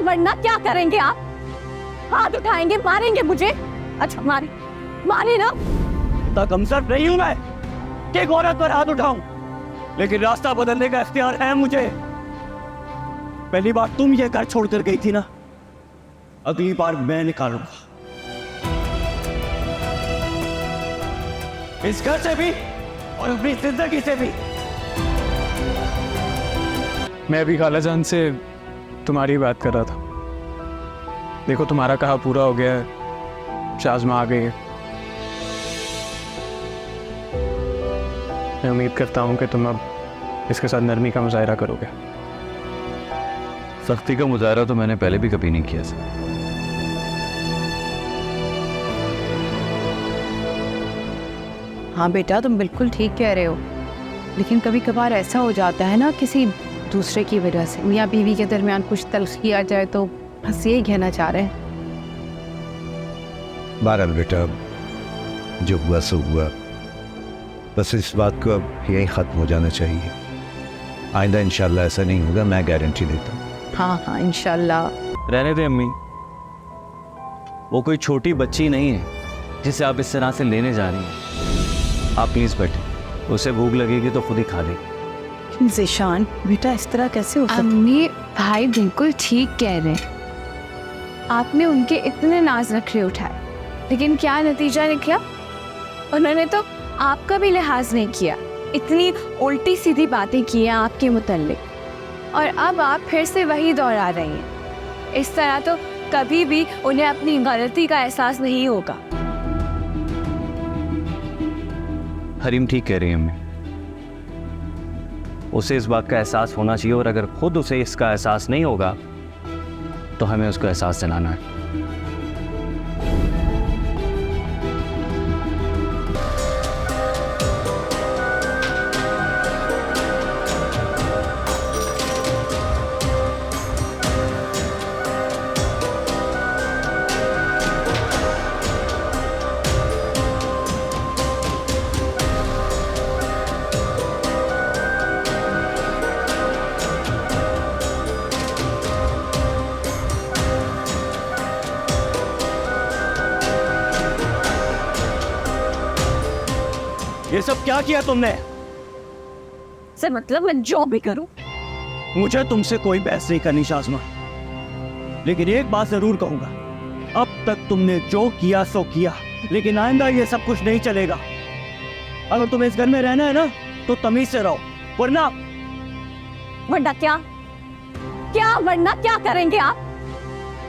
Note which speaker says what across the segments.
Speaker 1: वरना क्या करेंगे आप? हाथ उठाएंगे, मारेंगे मुझे? अच्छा मारे ना।
Speaker 2: इतना कमजोर नहीं हूं मैं कि एक औरत पर हाथ उठाऊं, लेकिन रास्ता बदलने का इख्तियार है मुझे। पहली बार तुम ये घर छोड़कर गई थी ना, अगली बार मैं निकालूंगा इस घर से भी और अपनी जिंदगी से भी।
Speaker 3: मैं अभी खालाजान से तुम्हारी बात कर रहा था। देखो तुम्हारा कहा पूरा हो गया है, शाज़मा आ गई है। मैं उम्मीद करता हूँ कि तुम अब इसके साथ नरमी का मुजाहरा करोगे।
Speaker 4: सख्ती का मुजाहरा तो मैंने पहले भी कभी नहीं किया सर।
Speaker 5: हाँ बेटा, तुम बिल्कुल ठीक कह रहे हो, लेकिन कभी कभार ऐसा हो जाता है ना, किसी दूसरे की वजह से मियाँ बीवी के दरमियान कुछ तल्खी आ जाए, तो बस यही कहना चाह रहे हैं।
Speaker 6: बहरहाल बेटा, जो हुआ सो हुआ, बस इस बात को अब यही ख़त्म हो जाना चाहिए। आइंदा इंशाल्लाह ऐसा नहीं होगा, मैं गारंटी देता हूँ।
Speaker 5: हाँ हाँ इंशाल्लाह।
Speaker 4: रहने दे अम्मी, वो कोई छोटी बच्ची नहीं है जिसे आप इस तरह से लेने जा रही हैं। आप प्लीज़ बैठे, उसे भूख लगेगी तो खुद ही खा लेगी।
Speaker 5: ज़ीशान बेटा, इस तरह कैसे हो सकता?
Speaker 1: अम्मी भाई बिल्कुल ठीक कह रहे हैं। आपने उनके इतने नाज नखरे उठाए, लेकिन क्या नतीजा निकला? उन्होंने तो आपका भी लिहाज नहीं किया, इतनी उल्टी सीधी बातें की हैं आपके मुतल्लिक, और अब आप फिर से वही दोहरा रही हैं। इस तरह तो कभी भी उन्हें अपनी गलती का एहसास नहीं होगा।
Speaker 4: हरीम ठीक कह रही है अम्मी, उसे इस बात का एहसास होना चाहिए, और अगर खुद उसे इसका एहसास नहीं होगा तो हमें उसको एहसास दिलाना है।
Speaker 2: ये सब क्या किया तुमने?
Speaker 1: सर मतलब मैं जो भी करूं।
Speaker 2: मुझे तुमसे कोई बहस नहीं करनी शाज़मा, लेकिन एक बात जरूर कहूंगा, अब तक तुमने जो किया सो किया, लेकिन आइंदा ये सब कुछ नहीं चलेगा। अगर तुम्हें इस घर में रहना है ना, तो तमीज से रहो, वरना
Speaker 1: क्या करेंगे आप?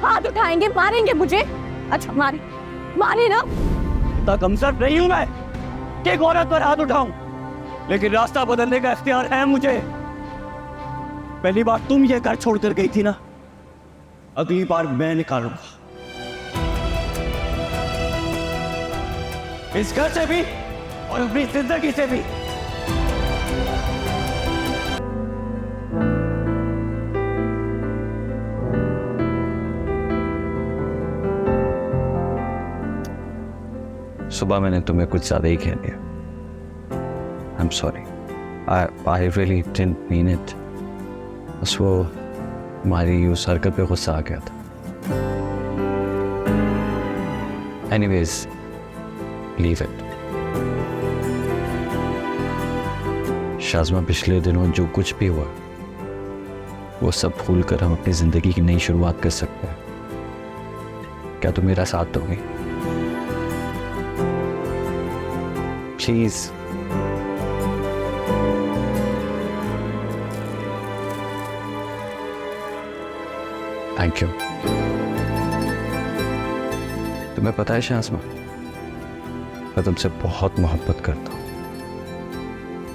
Speaker 1: हाथ उठाएंगे, मारेंगे मुझे? अच्छा मारे ना।
Speaker 2: इतना कमजोर नहीं हूं मैं कि एक औरत पर हाथ उठाऊं, लेकिन रास्ता बदलने का इख्तियार है मुझे। पहली बार तुम ये घर छोड़कर गई थी ना, अगली बार मैं निकालूंगा इस घर से भी और अपनी जिंदगी से भी।
Speaker 4: सुबह मैंने तुम्हें कुछ ज़्यादा ही कह दिया। I am sorry, I really didn't mean it. बस वो हमारी उस हरकत पे गुस्सा आ गया था। Anyways, leave it. शाज़मा, पिछले दिनों जो कुछ भी हुआ वो सब भूल कर हम अपनी ज़िंदगी की नई शुरुआत कर सकते हैं। क्या तुम मेरा साथ दोगे? प्लीज। Thank you. तुम्हें पता है शाज़मा, मैं तुमसे बहुत मोहब्बत करता हूँ,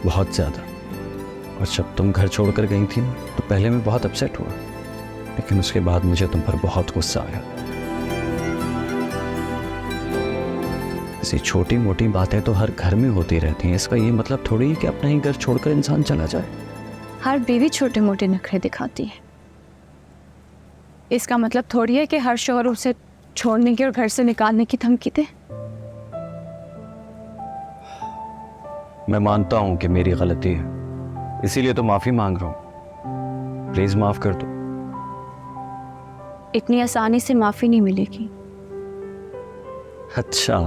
Speaker 4: बहुत ज़्यादा। और जब तुम घर छोड़कर गई थी ना, तो पहले मैं बहुत अपसेट हुआ, लेकिन उसके बाद मुझे तुम पर बहुत गुस्सा आया। ऐसी छोटी मोटी बातें तो हर घर में होती रहती हैं, इसका ये मतलब थोड़ी ही कि अपना ही घर छोड़कर इंसान चला जाए।
Speaker 1: हर बीवी छोटे मोटे नखरे दिखाती है, इसका मतलब थोड़ी है कि हर शौहर उसे छोड़ने की और घर से निकालने की धमकी दे।
Speaker 4: मैं मानता हूं कि मेरी गलती है, इसीलिए तो माफी मांग रहा हूं। प्लीज माफ कर दो।
Speaker 1: इतनी आसानी से माफ़ी नहीं मिलेगी।
Speaker 4: अच्छा,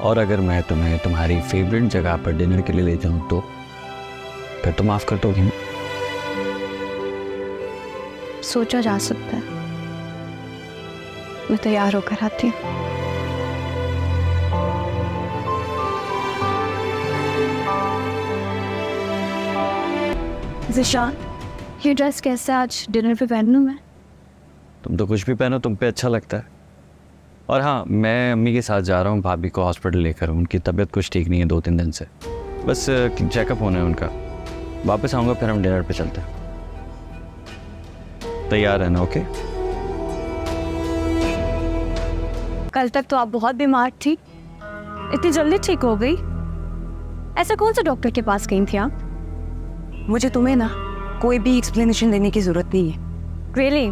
Speaker 4: और अगर मैं तुम्हें तुम्हारी फेवरेट जगह पर डिनर के लिए ले जाऊं तो फिर तो माफ कर दोगी ना?
Speaker 1: सोचा जा सकता है। मैं तैयार होकर आती हूँ। ज़िशान, ये ड्रेस कैसे आज डिनर पे पहन लूँ मैं?
Speaker 4: तुम तो कुछ भी पहनो, तुम पे अच्छा लगता है। और हाँ, मैं अम्मी के साथ जा रहा हूँ भाभी को हॉस्पिटल लेकर। उनकी तबीयत कुछ ठीक नहीं है 2-3 दिन से, बस चेकअप होना है उनका। वापस आऊँगा फिर हम डिनर पे चलते हैं। तैयार रहना, ओके?
Speaker 1: कल तक तो आप बहुत बीमार थी, इतनी जल्दी ठीक हो गई? ऐसा कौन सा डॉक्टर के पास गई थी आप?
Speaker 5: मुझे तुम्हें ना कोई भी एक्सप्लेनेशन देने की जरूरत नहीं है।
Speaker 1: रियली?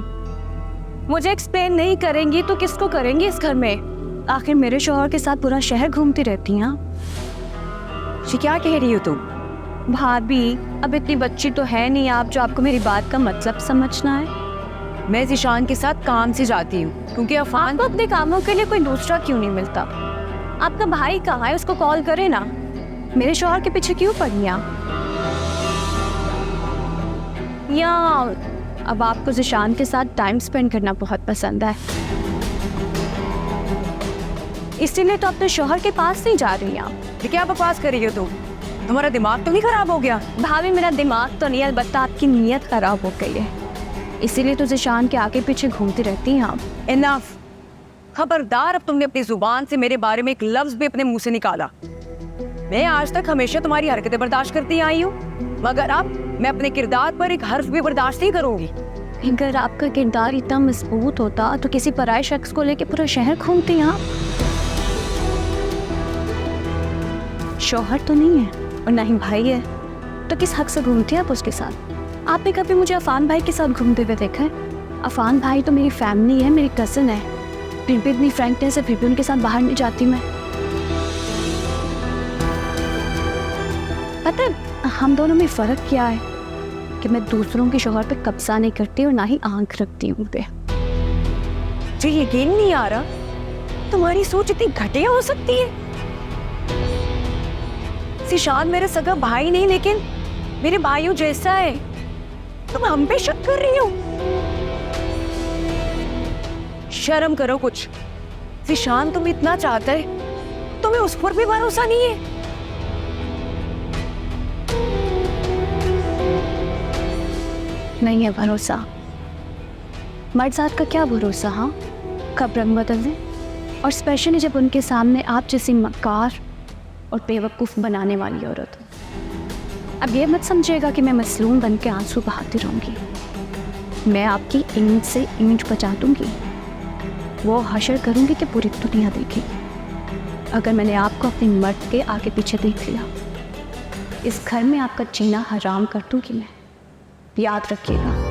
Speaker 1: मुझे एक्सप्लेन नहीं करेंगी तो किसको करेंगी इस घर में? आखिर मेरे शौहर के साथ पूरा शहर घूमती रहती हैं।
Speaker 5: ये क्या कह रही हो तुम?
Speaker 1: भाभी, अब इतनी बच्ची तो है नहीं आप जो आपको मेरी बात का मतलब समझना है।
Speaker 5: मैं ज़िशान के साथ काम से जाती हूँ क्योंकि अफान
Speaker 1: आपको अपने कामों के लिए कोई दूसरा क्यों नहीं मिलता? आपका भाई कहाँ है? उसको कॉल करे ना। मेरे शौहर के पीछे क्यों पड़ी आप? या अब आपको ज़िशान के साथ टाइम स्पेंड करना बहुत पसंद है, इसीलिए तो अपने शौहर के पास नहीं जा रही आप।
Speaker 5: ये क्या बकवास कर रही हो तुम? तुम्हारा दिमाग तो नहीं खराब हो गया?
Speaker 1: भाभी, मेरा दिमाग तो नहीं, अलबत्ता आपकी नीयत खराब हो गई है, इसीलिए तो ज़िशान के आगे पीछे घूमती रहती हैं आप।
Speaker 5: इनफ, खबरदार, अब तुमने अपनी जुबान से मेरे बारे में एक लफ्ज भी अपने मुंह से निकाला। मैं आज तक हमेशा तुम्हारी हरकतें बर्दाश्त करती आई हूँ, मगर अब मैं अपने किरदार पर एक हर्फ भी बर्दाश्त नहीं करूंगी।
Speaker 1: अगर आपका किरदार इतना मजबूत होता तो किसी पराये शख्स को लेके पूरा शहर घूमती हैं आप। शौहर तो नहीं है और ना ही भाई है, तो किस हक से घूमती हैं आप उसके साथ? आपने कभी मुझे अफान भाई के साथ घूमते हुए देखा है? अफान भाई तो मेरी फैमिली है, मेरी कज़न है, फिर भी इतनी फ्रैंकनेस है, फिर भी उनके साथ बाहर नहीं जाती मैं। पता है हम दोनों में फ़र्क क्या है? कि मैं दूसरों के शौहर पे कब्जा नहीं करती और ना ही आंख रखती हूँ पे।
Speaker 5: मुझे यकीन नहीं आ रहा तुम्हारी सोच इतनी घटिया हो सकती है। ज़िशान मेरा सगा भाई नहीं, लेकिन मेरे भाइयों जैसा है। तुम हम पे शक कर रही हो? शर्म करो कुछ। ज़िशान तुम इतना चाहता है, तुम्हें उस पर भी भरोसा नहीं है?
Speaker 1: नहीं है भरोसा। मर्द ज़ात का क्या भरोसा? हाँ, कब रंग बदल दें, और स्पेशली जब उनके सामने आप जैसी मक्कार और बेवकूफ़ बनाने वाली औरत हो। अब ये मत समझिएगा कि मैं मसलूम बन के आंसू बहाती रहूँगी। मैं आपकी ईंट से ईंट बचा दूँगी, वो हशर करूँगी कि पूरी दुनिया देखेगी। अगर मैंने आपको अपने मर्द के आगे पीछे देख लिया, इस घर में आपका जीना हराम कर दूँगी मैं, याद रखिएगा।